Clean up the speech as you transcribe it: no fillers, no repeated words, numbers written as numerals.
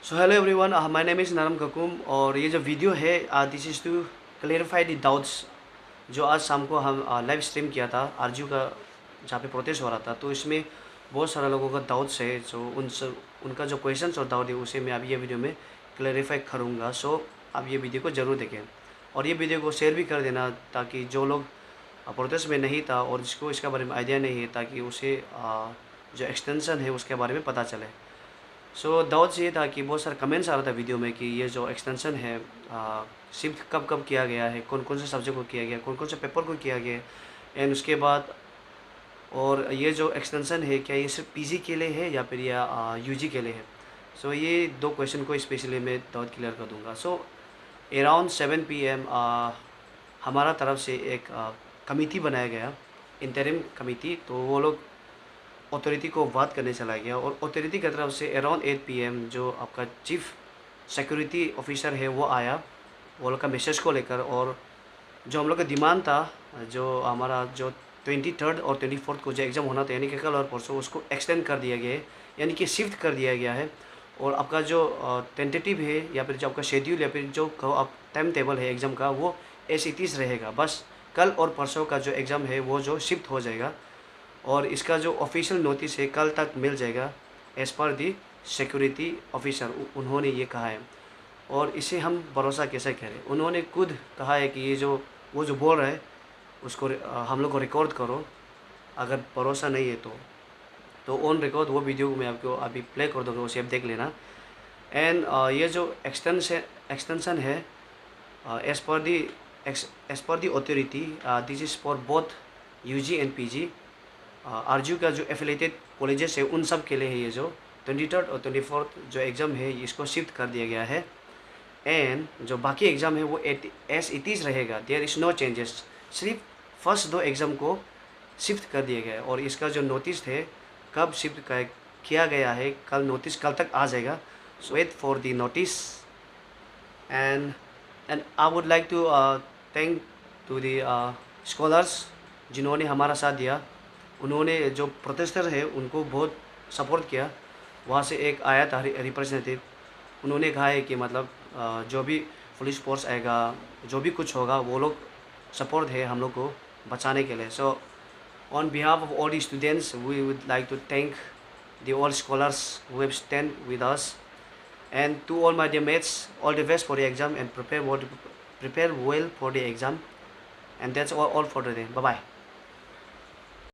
So hello everyone, my name is नरम ककुम। और ये जो वीडियो है this is to clarify the doubts जो आज शाम को हम लाइव स्ट्रीम किया था आरजू का, जहाँ पे प्रोटेस्ट हो रहा था। तो इसमें बहुत सारे लोगों का डाउट्स है, जो उनका जो क्वेश्चंस और डाउट है उसे मैं अभी ये वीडियो में क्लेरिफाई करूँगा। सो आप ये वीडियो को ज़रूर देखें और ये वीडियो को शेयर भी कर देना, ताकि जो लोग प्रोटेस्ट में नहीं था और जिसको इसके बारे में आइडिया नहीं है, ताकि उसे जो एक्सटेंशन है उसके बारे में पता चले। सो डाउट्स ये था कि बहुत सारे कमेंट्स आ रहा था वीडियो में कि ये जो एक्सटेंशन है शिफ्ट कब कब किया गया है, कौन कौन से सब्जेक्ट को किया गया, कौन कौन से पेपर को किया गया, एंड उसके बाद और ये जो एक्सटेंशन है क्या ये सिर्फ पीजी के लिए है या फिर यूजी के लिए है। सो ये दो क्वेश्चन को स्पेशली मैं डाउट क्लियर कर दूंगा। सो अराउंड 7 PM हमारा तरफ से एक कमिटी बनाया गया, इंटरिम कमिटी। तो वो लोग अथॉरिटी को बात करने चला गया और अथॉरिटी की तरफ से अराउंड 8 PM जो आपका चीफ सिक्योरिटी ऑफिसर है वो आया, वो लोग का मैसेज को लेकर। और जो हम लोग का डिमांड था, जो हमारा जो 23 और 24 को जो एग्ज़ाम होना था, यानी कि कल और परसों, उसको एक्सटेंड कर दिया गया है, यानी कि शिफ्ट कर दिया गया है। और आपका जो टेंटेटिव है या फिर जो आपका शेड्यूल या फिर जो कहो आप टाइम टेबल है एग्ज़ाम का, वो एज इट इज़ रहेगा। बस कल और परसों का जो एग्ज़ाम है वो जो शिफ्ट हो जाएगा और इसका जो ऑफिशियल नोटिस है कल तक मिल जाएगा, एज़ पर दी सिक्योरिटी ऑफिसर उन्होंने ये कहा है। और इसे हम भरोसा कैसे करें? उन्होंने खुद कहा है कि ये जो वो जो बोल रहा है उसको हम लोग को रिकॉर्ड करो, अगर भरोसा नहीं है तो ऑन रिकॉर्ड वो वीडियो मैं आपको अभी प्ले कर दूँगा, उसे आप देख लेना। एंड ये जो एक्सटेंशन है एज़ पर the authority, this is for both UG and PG. आरजू का जो एफिलेटेड कॉलेजेस है उन सब के लिए है। ये जो 23 और 24 जो एग्ज़ाम है इसको शिफ्ट कर दिया गया है। एंड जो बाकी एग्ज़ाम है वो एज इट इज़ रहेगा, देयर इज़ नो चेंजेस। सिर्फ फर्स्ट दो एग्ज़ाम को शिफ्ट कर दिया गया है और इसका जो नोटिस है कब शिफ्ट किया गया है, कल नोटिस कल तक आ जाएगा। So wait for the notice. And I would like to thank to the scholars जिन्होंने हमारा साथ दिया। उन्होंने जो प्रोटेस्टर है उनको बहुत सपोर्ट किया। वहाँ से एक आया था रिप्रेजेंटेटिव, उन्होंने कहा है कि मतलब जो भी पुलिस फोर्स आएगा, जो भी कुछ होगा, वो लोग सपोर्ट है हम लोग को बचाने के लिए। So on behalf of all the students we would like to thank the all scholars who have stand with us, and to all my dear mates, all the best for the exam and prepare well for the exam. And that's all for today. Bye bye.